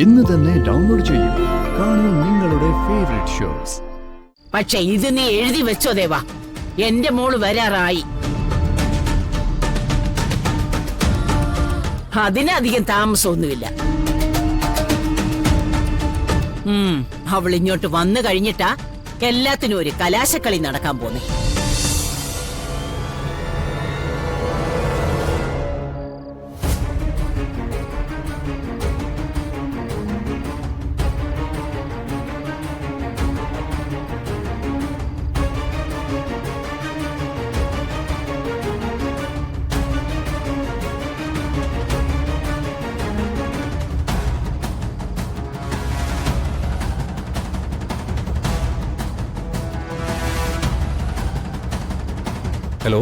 ഇന്ന് തന്നെ ഡൗൺലോഡ് ചെയ്യൂ. കാണൂ നിങ്ങളുടെ ഫേവറേറ്റ് ഷോസ്. പക്ഷെ ഇത് നീ എഴുതി വെച്ചോ ദേവാ, എന്റെ മോള് വരാറായി. അതിനധികം താമസമൊന്നുമില്ല. അവൾ ഇങ്ങോട്ട് വന്നു കഴിഞ്ഞിട്ടാ എല്ലാത്തിനും ഒരു കലാശക്കളി നടക്കാൻ പോന്നേ. ഹലോ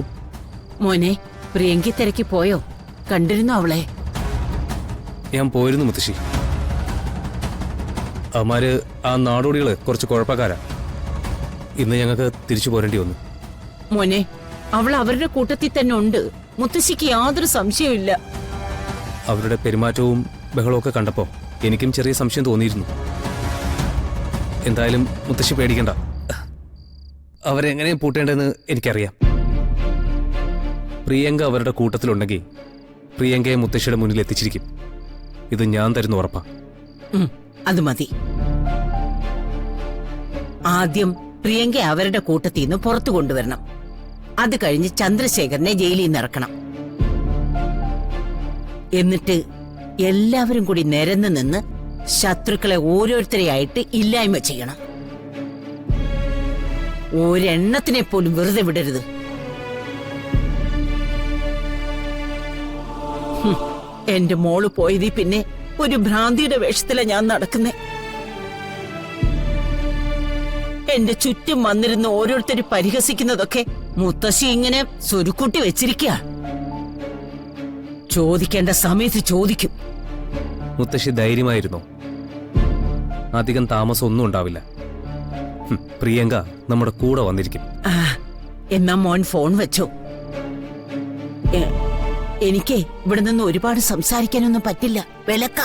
മോനെ, പ്രിയങ്കി തിരക്കി പോയോ? കണ്ടിരുന്നോ അവളെ? ഞാൻ പോയിരുന്നു മുത്തശ്ശി. അവന്മാര് ആ നാടോടികള് കുറച്ച് കുഴപ്പക്കാരാ. ഇന്ന് ഞങ്ങൾക്ക് തിരിച്ചു പോരേണ്ടി വന്നു. മോനെ, അവൾ അവരുടെ കൂട്ടത്തിൽ തന്നെ ഉണ്ട്. മുത്തശ്ശിക്ക് യാതൊരു സംശയമില്ല. അവരുടെ പെരുമാറ്റവും ബഹളവും ഒക്കെ കണ്ടപ്പോ എനിക്കും ചെറിയ സംശയം തോന്നിയിരുന്നു. എന്തായാലും മുത്തശ്ശി പേടിക്കണ്ട, അവരെങ്ങനെ പൂട്ടേണ്ടതെന്ന് എനിക്കറിയാം. പ്രിയങ്ക അവരുടെ കൂട്ടത്തിലുണ്ടെങ്കിൽ പ്രിയങ്കയെ മുത്തശ്ശിയുടെ മുന്നിൽ എത്തിച്ചിരിക്കും. ഇത് ഞാൻ തരുന്ന ഉറപ്പാ. അത് മതി. ആദ്യം പ്രിയങ്ക അവരുടെ കൂട്ടത്തിൽ നിന്ന് പുറത്തു കൊണ്ടുവരണം. അത് കഴിഞ്ഞ് ചന്ദ്രശേഖരനെ ജയിലിൽ നിന്ന് ഇറക്കണം. എന്നിട്ട് എല്ലാവരും കൂടി നിരന്ന് നിന്ന് ശത്രുക്കളെ ഓരോരുത്തരെയായിട്ട് ഇല്ലായ്മ ചെയ്യണം. ഒരെണ്ണത്തിനെ പോലും വെറുതെ വിടരുത്. എന്റെ മോള് പോയതി പിന്നെ ഒരു ഭ്രാന്തിയുടെ വേഷത്തില ഞാൻ നടക്കുന്നേ. എന്റെ ചുറ്റും വന്നിരുന്ന് ഓരോരുത്തര് പരിഹസിക്കുന്നതൊക്കെ മുത്തശ്ശി ഇങ്ങനെ സ്വരുക്കൂട്ടി വെച്ചിരിക്കുക. ചോദിക്കേണ്ട സമയത്ത് ചോദിക്കും. മുത്തശ്ശി ധൈര്യമായിരുന്നോ? അധികം താമസം ഒന്നും ഉണ്ടാവില്ല. പ്രിയങ്ക നമ്മുടെ കൂടെ വന്നിരിക്കും. എന്നാ മോൻ ഫോൺ വെച്ചോ. എനിക്ക് ഇവിടെ നിന്ന് ഒരുപാട് സംസാരിക്കാനൊന്നും പറ്റില്ല. വിലക്ക.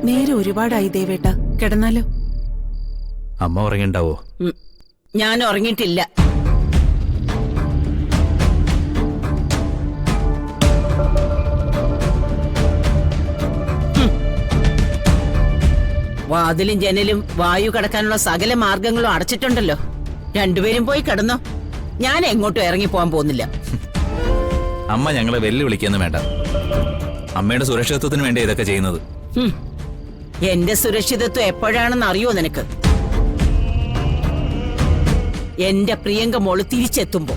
നേരെ ഒരുപാടായി ദേവേട്ട, കിടന്നാലോ? അമ്മ ഉറങ്ങിണ്ടാവോ? ഞാൻ ഉറങ്ങിയിട്ടില്ല. വാതിലും ജനലും വായു കടക്കാനുള്ള സകല മാർഗങ്ങളും അടച്ചിട്ടുണ്ടല്ലോ. രണ്ടുപേരും പോയി കിടന്നോ. ഞാൻ എങ്ങോട്ടും ഇറങ്ങിപ്പോവാൻ പോകുന്നില്ല. അമ്മ ഞങ്ങളെ വെല്ലുവിളിക്കൊന്നും വേണ്ട. അമ്മയുടെ സുരക്ഷിതത്വത്തിന് വേണ്ടി ഇതൊക്കെ ചെയ്യുന്നത്. എന്റെ സുരക്ഷിതത്വം എപ്പോഴാണെന്ന് അറിയോ നിനക്ക്? എന്റെ പ്രിയങ്ക മോള് തിരിച്ചെത്തുമ്പോ.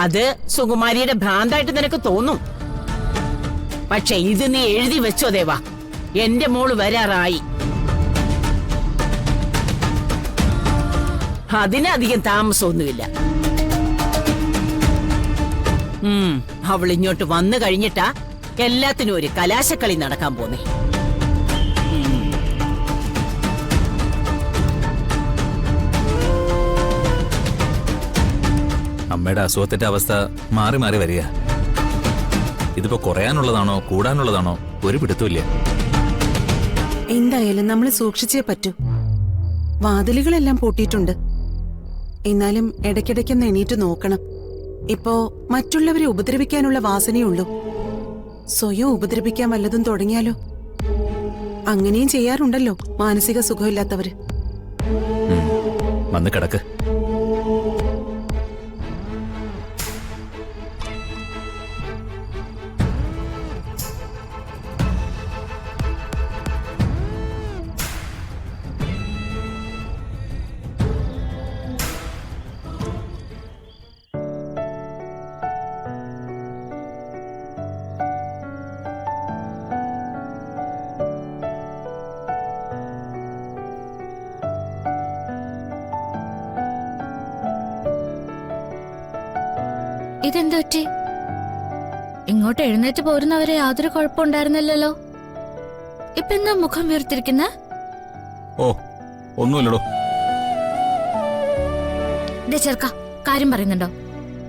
അത് സുകുമാരിയുടെ ഭ്രാന്തായിട്ട് നിനക്ക് തോന്നും. പക്ഷെ ഇത് നീ എഴുതി വെച്ചോ ദേവാ, എന്റെ മോള് വരാറായി. അതിനധികം താമസമൊന്നുമില്ല. അവൾ ഇങ്ങോട്ട് വന്നു കഴിഞ്ഞിട്ടാ എല്ലാത്തിനും ഒരു കലാശക്കളി നടക്കാൻ പോന്നേ. അമ്മയുടെ അസുഖത്തിന്റെ അവസ്ഥ മാറി മാറി വരിക. ഇതിപ്പോ കുറയാനുള്ളതാണോ കൂടാനുള്ളതാണോ ഒരു പിടുത്തമില്ല. എന്തായാലും നമ്മൾ സൂക്ഷിച്ചേ പറ്റൂ. വാതിലുകളെല്ലാം പൂട്ടിയിട്ടുണ്ട്. എന്നാലും ഇടയ്ക്കിടയ്ക്കൊന്ന് എണീറ്റ് നോക്കണം. ഇപ്പോ മറ്റുള്ളവരെ ഉപദ്രവിക്കാനുള്ള വാസനയുള്ളൂ. സ്വയം ഉപദ്രവിക്കാൻ വല്ലതും തുടങ്ങിയാലോ? അങ്ങനെയും ചെയ്യാറുണ്ടല്ലോ മാനസിക സുഖമില്ലാത്തവര്. വന്ന് കിടക്ക്. ഇതെന്ത് പറ്റി? ഇങ്ങോട്ട് എഴുന്നേറ്റ് പോരുന്നവരെ യാതൊരു കുഴപ്പമുണ്ടായിരുന്നില്ലല്ലോ. ഇപ്പൊ എന്താ മുഖം വീർത്തിരിക്കുന്ന? ഓ ഒന്നുമില്ലടോ. ചെറുക്ക, കാര്യം പറയുന്നുണ്ടോ?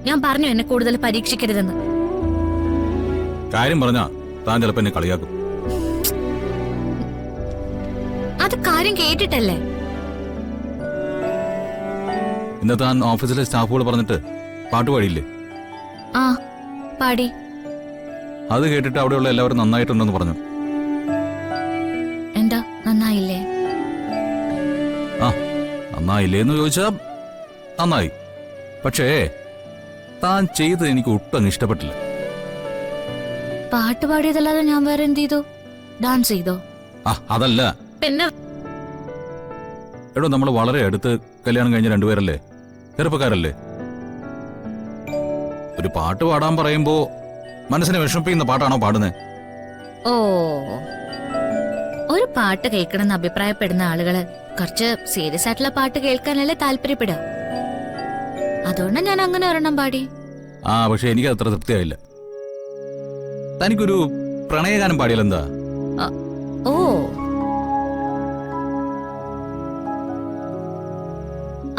ഞാൻ പറഞ്ഞു എന്നെ കൂടുതൽ പരീക്ഷിക്കരുതെന്ന്. കാര്യം പറഞ്ഞാ താൻ ചിലപ്പോ എന്നെ കളിയാക്കും. അത് കാര്യം കേട്ടിട്ടല്ലേ? ഇന്ന് താൻ ഓഫീസിലെ സ്റ്റാഫുകൾ പറഞ്ഞിട്ട് പാട്ട് പാടിയില്ലേ? ആ, പാടി. അത് കേട്ടിട്ട് അവിടെയുള്ള എല്ലാവരും നന്നായിട്ടുണ്ടെന്ന് പറഞ്ഞു. എന്താ നന്നായില്ലേ? ആ, നന്നായില്ലേന്ന് ചോദിച്ചാ നന്നായി. പക്ഷേ താൻ ചെയ്തത് എനിക്ക് ഒട്ടും ഇഷ്ടപ്പെട്ടില്ല. പാട്ട് പാടിയതല്ലാതെ ഞാൻ വേറെ എന്ത് ചെയ്തു? ഡാൻസ് ചെയ്തോ? ആ, അതല്ല. പിന്നെ എടോ, നമ്മൾ വളരെ അടുത്ത് കല്യാണം കഴിഞ്ഞ രണ്ടുപേരല്ലേ, ചെറുപ്പക്കാരല്ലേ. ഒരു പാട്ട് പാടാൻ പറയുമ്പോ മനസ്സിനെ വിഷമിപ്പിക്കുന്ന പാട്ടാണോ പാടുന്നത്? ഓ, ഒരു പാട്ട് കേൾക്കണമെന്ന് അഭിപ്രായപ്പെടുന്ന ആളുകള് കുറച്ച് സീരിയസ് ആയിട്ടുള്ള പാട്ട് കേൾക്കാനല്ലേ താല്പര്യപ്പെടുക. അതുകൊണ്ട് ഞാൻ അങ്ങനെ ഒരെണ്ണം പാടി. ആ, പക്ഷെ എനിക്ക് അത്ര തൃപ്തിയായില്ല. തനിക്കൊരു പ്രണയഗാനം പാടിയാലെന്താ? ഓ,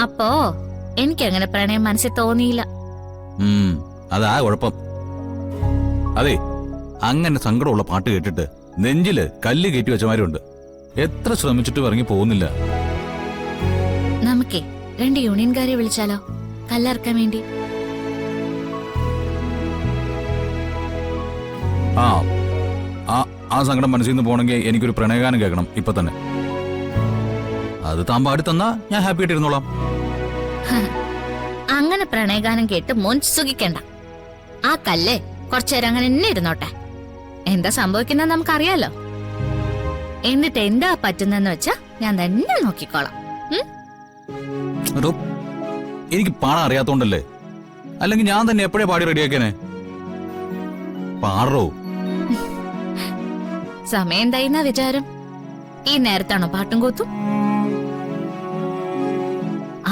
അപ്പോ എനിക്കങ്ങനെ പ്രണയം മനസ്സിൽ തോന്നിയില്ല. അതാ കുഴപ്പം. അതെ, അങ്ങനെ സങ്കടമുള്ള പാട്ട് കേട്ടിട്ട് നെഞ്ചില് കല്ല് കയറ്റി വെച്ചമാരുണ്ട്. എത്ര ശ്രമിച്ചിട്ടും ഇറങ്ങി പോകുന്നില്ല. നമുക്കേ 2 യൂണിയൻകാരെ വിളിച്ചാലോ, കല്ലിറക്കാൻ വേണ്ടി? ആ സങ്കടം മനസ്സിൽ നിന്ന് പോണെങ്കിൽ എനിക്കൊരു പ്രണയഗാനം കേൾക്കണം ഇപ്പൊ തന്നെ. അത് താൻ പാടി തന്നാ ഞാൻ ഹാപ്പി ആയിട്ട് ഇരുന്നോളാം. അങ്ങനെ പ്രണയഗാനം കേട്ട് മോൻ സുഖിക്കണ്ട. ആ കല്ലേ കുറച്ചേരം അങ്ങനെ തന്നെ ഇരുന്നോട്ടെ. എന്താ സംഭവിക്കുന്ന നമുക്കറിയാലോ. എന്നിട്ട് എന്താ പറ്റുന്നെന്ന് വെച്ചാ ഞാൻ തന്നെ നോക്കിക്കോളാം. അതോ, എനിക്ക് പാടാൻ അറിയാത്തോണ്ടല്ലേ. അല്ലെങ്കിൽ ഞാൻ തന്നെ എപ്പോഴേ പാടി റെഡിയാക്കിയനെ. പാടോ. സമയം എന്തായിന്നാ വിചാരം? ഈ നേരത്താണോ പാട്ടും കൂത്തും?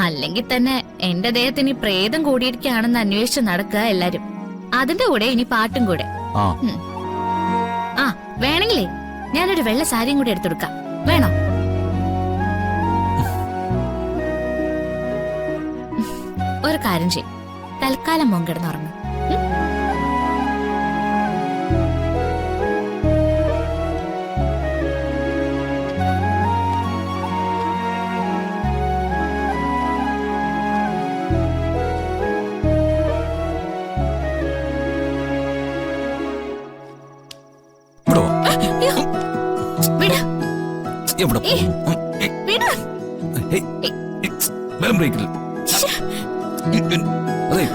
അല്ലെങ്കിൽ തന്നെ എന്റെ ദേഹത്തിന് പ്രേതം കൂടിയിരിക്കുകയാണെന്ന് അന്വേഷിച്ച് നടക്കുക എല്ലാരും. അതിന്റെ കൂടെ ഇനി പാട്ടും കൂടെ. ആ, വേണമെങ്കിലേ ഞാനൊരു വെള്ള സാരിയും കൂടി എടുത്തെടുക്കാം. വേണോ? ഒരു കാര്യം ചെയ്യും, തൽക്കാലം മോൻ കിടന്നുറങ്ങും. എവിടെ ബ്രേക്കിൽ? അതെ,